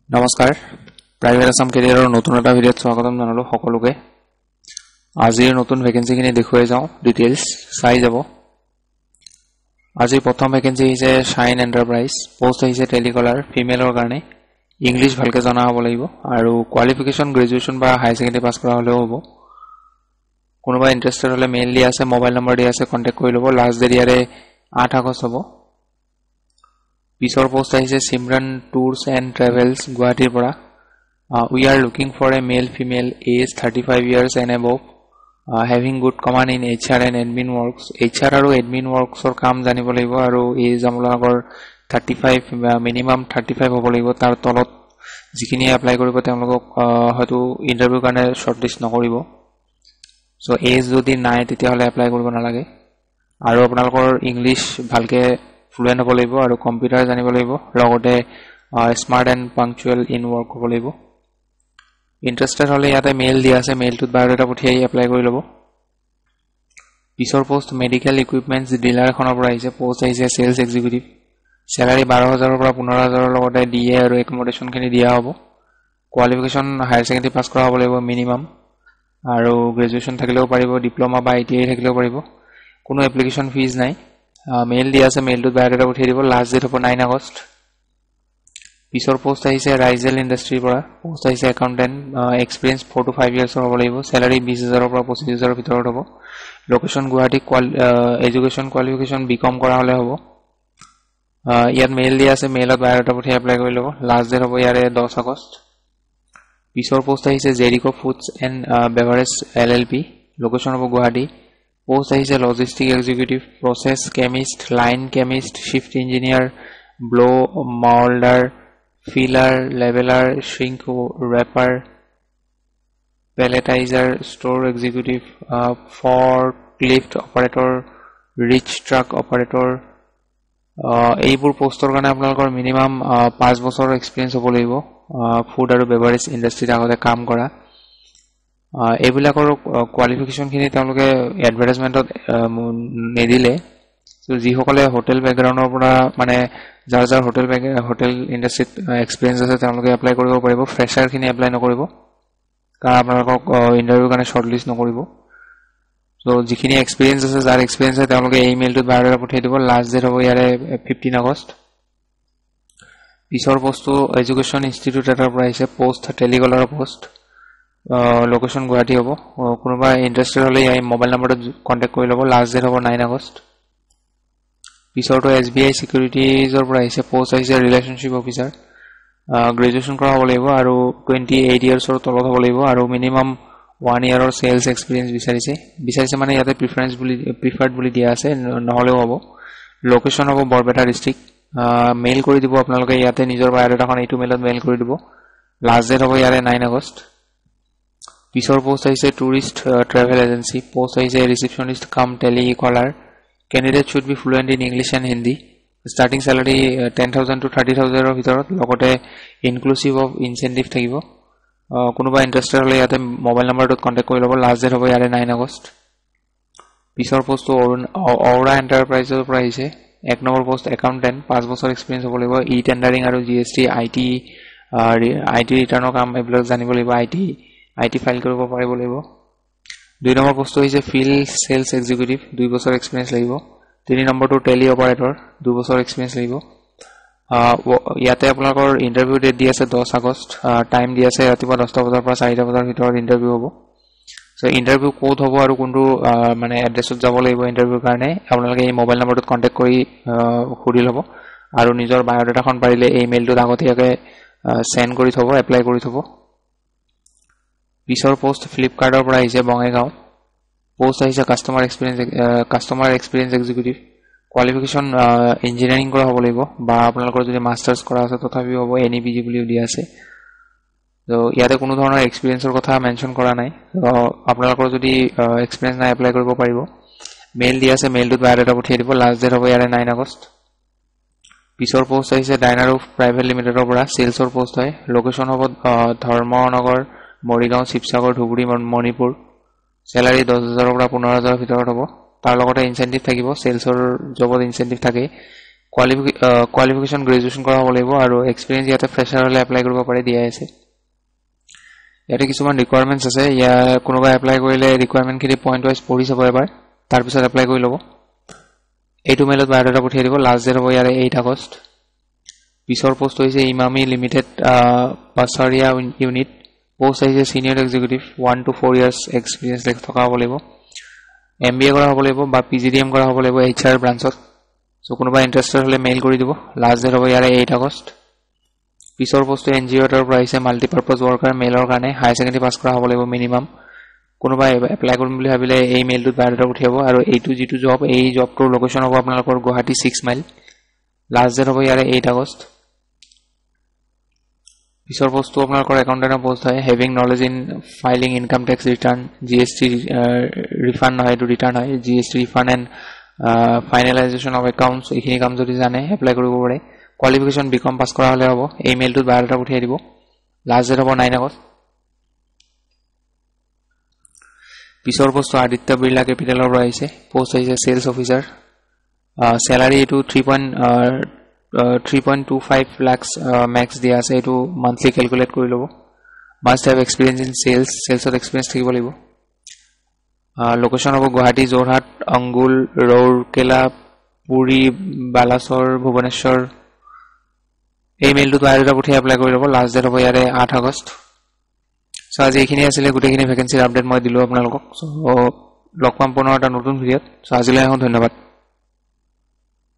নমস্কাৰ প্ৰাইভেট আসাম কেৰিয়াৰৰ নতুন এটা ভিডিঅ'ত স্বাগতম জনালো সকলোকে আজিৰ নতুন ভ্যাকেন্সিখিনি দেখুৱাই যাওঁ ডিটেইলছ চাই যাব আজি প্ৰথম ভ্যাকেন্সি হৈছে শাইন এন্টাৰপ্ৰাইজ পোষ্ট হৈছে টেলিকলাৰ ফিমেলৰ কাৰণে ইংলিশ ভালকে জনা হ'ব লাগিব আৰু কোৱালিফিকেশন গ্ৰেজুৱেচন বা হাই সেকেন্ডাৰী পাছ কৰা হ'লেও হ'ব কোনোবা ইন্টাৰেষ্টেড হ'লে মেইল দিয়া আছে মোবাইল নম্বৰ দিয়া আছে কন্টাক্ট কৰি ল'ব লাষ্ট ডেট ইয়াৰে 8 আগষ্ট হ'ব পিছৰ পোষ্ট আহিছে সিমৰন টুৰছ এণ্ড ট্ৰেভেলছ গুৱাহাটীৰ পৰা we are looking for a male female age 35 years and above having good command in HR and admin works HR আৰু admin works or কাম জানিব লাগিব আৰু age আমলাগৰ 35 minimum 35 হ'ব লাগিব তাৰ তলত যিখিনি এপ্লাই কৰিব তেওঁলোকক হয়তো ইন্টাৰভিউ কাৰণে শৰ্টলিষ্ট নকৰিব সো age যদি নাই তেতিয়া হলে এপ্লাই কৰিব নালাগে আৰু আপোনালোকৰ ইংলিশ ভালকে ফ্লুয়েন্ট হ'ব লাগিব আৰু কম্পিউটাৰ জানিব লাগিব লগতে smart and punctual in work হ'ব লাগিব ইন্টাৰেষ্টেড হ'লে ইয়াতে মেইল দিয়া আছে মেইলটোত বায়োডাটা পঠিয়াই এপ্লাই কৰি ল'ব পিছৰ পোষ্ট মেডিকেল ইকুইপমেন্টছ ডিলাৰ এখনৰ পৰা আহিছে পোষ্ট আহিছে সেলছ এক্সিকিউটিভ স্যালাৰি 12000 ৰ পৰা 15000 ৰ লগতে ডিএ আৰু একমোডেশন খিনি দিয়া হ'ব কোৱালিফিকেশন হায়াৰ সেকেন্ডাৰী পাছ কৰা হ'ব লাগিব মিনিমাম আৰু গ্ৰেজুৱেচন থাকিলেও পাৰিব ডিপ্লোমা বা আইটিআই থাকিলেও পাৰিব কোনো এপ্লিকেশন ফিজ নাই মেইল দিয়া আছে মেইলটোত বায়োডাটা পঠিয়াই দিব লাষ্ট ডেট হ'ব 9 আগষ্ট পিছৰ পোষ্ট আহিছে ৰাইজেল ইণ্ডাষ্ট্ৰিৰ পৰা পোষ্ট আহিছে একাউন্টেন্ট এক্সপেৰিয়েন্স 4 to 5 ইয়াৰ্ছৰ হ'ব লাগিব স্যালাৰি 20000 ৰ পৰা 25000 ৰ ভিতৰত হ'ব location Guwahati education qualification BCom কৰা হলে হ'ব ইয়াত মেইল দিয়া আছে মেইলত বায়োডাটা পঠিয়াই এপ্লাই কৰি ল'ব লাষ্ট ডেট হ'ব ইয়াৰে 10 আগষ্ট পিছৰ পোষ্ট আহিছে Jericho foods and beverage LLP location হ'ব গুৱাহাটী পোষ্ট আহিছে logistic executive process chemist line chemist shift engineer blow moulder filler leveler shrink wrapper palletizer store executive forklift operator reach truck operator এইবোৰ পোষ্টৰ কাৰণে আপোনালোকৰ মিনিমাম 5 বছৰৰ experience হ'ব লাগিব food আৰু বেভাৰেজ ইণ্ডাষ্ট্ৰীত আগতে কাম কৰা এইবিলাকৰ কোৱালিফিকেশন খিনি তেওঁলোকে এডভাৰটাইজমেন্টত নেদিলে সো যিসকলে হোটেল ব্যাকগ্ৰাউণ্ডৰ পৰা মানে যাৰ হোটেল ইণ্ডাষ্ট্ৰীত এক্সপেৰিয়েন্স আছে তেওঁলোকে এপ্লাই কৰিব পাৰিব ফ্ৰেছাৰ খিনি এপ্লাই নকৰিব কাৰণ আপোনালোকক ইন্টাৰভিউ কাৰণে শৰ্টলিষ্ট নকৰিব সো যিখিনি এক্সপেৰিয়েন্স আছে যাৰ এক্সপেৰিয়েন্স আছে তেওঁলোকে ইমেইলটোত বায়োডাটা পঠিয়াই দিব লাষ্ট ডেট হ'ব ইয়াৰে 15 আগষ্ট পিছৰ পোষ্টটো এডুকেশন ইনষ্টিটিউট এটাৰ পৰা আহিছে পোষ্ট টেলিকলাৰৰ পোষ্ট লোকেশন গুৱাহাটী হ'ব কোনোবা ইন্টাৰেষ্টেড হ'লে এই মোবাইল নম্বৰটোত কন্টাক্ট কৰি ল'ব লাষ্ট ডেট হ'ব 9 আগষ্ট পিছৰটো SBI সিকিউৰিটিজৰ পৰা আহিছে পোষ্ট আহিছে ৰিলেশনশিপ অফিচাৰ গ্ৰেজুৱেচন কৰা হ'ব লাগিব আৰু 28 ইয়াৰ্ছৰ তলত হ'ব লাগিব আৰু মিনিমাম 1 ইয়াৰৰ সেলছ এক্সপেৰিয়েন্স বিচাৰিছে মানে ইয়াতে প্ৰিফাৰ্ড বুলি দিয়া আছে নহলেও হ'ব লোকেশন হ'ব বৰপেটা ডিস্ট্ৰিক্ট মেইল কৰি দিব আপোনালোকে ইয়াতে নিজৰ বায়োডাটাখন এইটো মেইলত মেইল কৰি দিব লাষ্ট ডেট হ'ব ইয়াৰে 9 আগষ্ট পিছৰ পোষ্ট আহিছে টুৰিষ্ট ট্ৰেভেল এজেন্সি পোষ্ট আহিছে ৰিসেপশনিষ্ট কাম telecaller Candidate should be fluent in English and Hindi. Starting salary 10,000 to 30,000 ৰ ভিতৰত লগতে ইনক্লুসিভ অফ ইনসেন্টিভ থাকিব কোনোবা ইন্টাৰেষ্টেড হ'লে ইয়াতে মোবাইল নম্বৰটোত কন্টাক্ট কৰি ল'ব লাষ্ট ডেট হ'ব ইয়াৰে 9 আগষ্ট পিছৰ পোষ্ট অৰা এন্টাৰপ্ৰাইজৰ পৰা আহিছে এক নম্বৰ পোষ্ট একাউন্টেন্ট 5 বছৰ এক্সপেৰিয়েন্স হ'ব লাগিব ই টেন্ডাৰিং আৰু জিএসটি আইটি ৰিটাৰ্ণৰ কাম এইবিলাক জানিব লাগিব আইটি ফাইল কৰিব পাৰিব লাগিব 2 নম্বৰ পোষ্ট হৈছে ফিল্ড সেলছ এক্সিকিউটিভ 2 বছৰ এক্সপেৰিয়েন্স লাগিব 3 নম্বৰটো টেলি অপাৰেটৰ 2 বছৰ এক্সপেৰিয়েন্স লাগিব ইয়াতে আপোনালোকৰ ইন্টাৰভিউ ডেট দি আছে 10 আগষ্ট টাইম দি আছে ৰাতিপুৱা 10টা বজাৰ পৰা 4টা বজাৰ ভিতৰত ইন্টাৰভিউ হ'ব সো ইন্টাৰভিউ কোড হ'ব আৰু কোনটো মানে এড্ৰেছত যাব লাগিব ইন্টাৰভিউৰ কাৰণে আপোনালোকে এই মোবাইল নম্বৰটোত কন্টাক্ট কৰি খুদি ল'ব আৰু নিজৰ বায়োডাটাখন পাৰিলে এই মেইলটোত আগতীয়াকৈ সেন্ড কৰি থব এপ্লাই কৰি থব পিছৰ পোষ্ট ফ্লিপকাৰ্টৰ পৰা আহিছে বঙাইগাঁও পোষ্ট আহিছে customer experience executive qualification engineering কৰা হ'ব লাগিব বা আপোনালোকৰ যদি মাষ্টাৰ্ছ কৰা আছে তথাপিও হ'ব এনইপিজি বুলি দিয়া আছে তো ইয়াতে কোনো ধৰণৰ এক্সপেৰিয়েন্সৰ কথা মেনশন কৰা নাই আপোনালোকৰ যদি এক্সপেৰিয়েন্স নাই এপ্লাই কৰিব পাৰিব মেইল দিয়া আছে মেইলটোত বায়োডাটা পঠিয়াই দিব লাষ্ট ডেট হ'ব ইয়াৰে 9 আগষ্ট পিছৰ পোষ্ট আহিছে ডাইনাৰুফ প্ৰাইভেট লিমিটেডৰ পৰা সেলছৰ পোষ্ট হয় লোকেশন হ'ব ধৰ্মনগৰ মৰিগাঁও শিৱসাগৰ ধুবুৰী মণিপুৰ স্যালাৰি 10000 ৰ পৰা 15000 ৰ ভিতৰত হ'ব তাৰ লগতে ইনসেন্টিভ থাকিব সেলছৰ জবত ইনসেন্টিভ থাকে কোৱালিফিকেশ্যন গ্ৰেজুৱেশ্যন কৰা হ'ব লাগিব আৰু এক্সপিৰিয়েঞ্চ ইয়াতে ফ্ৰেছাৰ হ'লে এপ্লাই কৰিব পাৰে দিয়া আছে ইয়াতে কিছুমান ৰিকুৱাৰমেণ্টছ আছে কোনোবা এপ্লাই কৰিলে ৰিকুৱাৰমেণ্টখিনি পইণ্ট ৱাইজ পঢ়ি চাব এবাৰ তাৰপিছত এপ্লাই কৰি ল'ব এইটো মেইলত বায়'ডাটা পঠিয়াই দিব লাষ্ট ডেট হ'ব ইয়াৰে 8 আগষ্ট পিছৰ পোষ্ট হৈছে ইমামি লিমিটেড পাছাৰিয়া ইউনিট পোষ্ট আহিছে senior executive 1 to 4 years experience থকা হ'ব লাগিব MBA কৰা হ'ব লাগিব বা PGDM কৰা হ'ব লাগিব HR ব্ৰাঞ্চত সো কোনোবা ইন্টাৰেষ্টেড হ'লে মেইল কৰি দিব লাষ্ট ডেট হ'ব ইয়াৰে 8 আগষ্ট পিছৰ পোষ্ট NGO এটাৰ পৰা আহিছে মাল্টিপাৰপাছ ৱৰ্কাৰ মেইলৰ কাৰণে হাই সেকেন্ডাৰী পাছ কৰা হ'ব লাগিব মিনিমাম কোনোবা এপ্লাই কৰিম বুলি ভাবিলে এই মেইলটোত বায়'ডাটা পঠিয়াব আৰু এইটো যিটো জব এই জবটোৰ লোকেশ্যন হ'ব আপোনালোকৰ গুৱাহাটী 6 মাইল লাষ্ট ডেট হ'ব ইয়াৰে 8 আগষ্ট পিছৰ পোষ্টটো আপোনালোকৰ একাউণ্টেণ্টৰ পোষ্ট হয় having knowledge in filing income tax return GST refund নহয় এইটো ৰিটাৰ্ণ হয় GST refund and finalisation of accounts এইখিনি কাম যদি জানে এপ্লাই কৰিব পাৰে কোৱালিফিকেশ্যন বিকম পাছ কৰা হ'লে হ'ব এই মেইলটোত বায়'ডাটা পঠিয়াই দিব লাষ্ট ডেট হ'ব 9 আগষ্ট পিছৰ পোষ্ট আদিত্য বিৰলা কেপিটেলৰ পৰা আহিছে পোষ্ট আহিছে সেলছ অফিচাৰ স্যালাৰি এটো 3.25 lakhs max দিয়া আছে এটো মান্থলি ক্যালকুলেট কৰি লব মাস্ট হ্যাভ এক্সপেৰিয়েন্স ইন সেলছত এক্সপেৰিয়েন্স থাকিব লাগিব লোকেশ্যন হ'ব গুৱাহাটী যোৰহাট অংগুল ৰৌৰকেলা পুৰী বালাসৰ ভুৱনেশ্বৰ এই মেইলটো বায়'ডাটা পঠিয়াই এপ্লাই কৰি লব লাষ্ট ডেট হ'ব ইয়াৰে 8 আগষ্ট সো আজি এইখিনি আছিল গোটেইখিনি ভ্যাকেন্সিৰ আপডেট মই দিলো আপোনালোকক সো লগ পাম পুনৰ এটা নতুন ভিডিঅত সো আজিলৈ ধন্যবাদ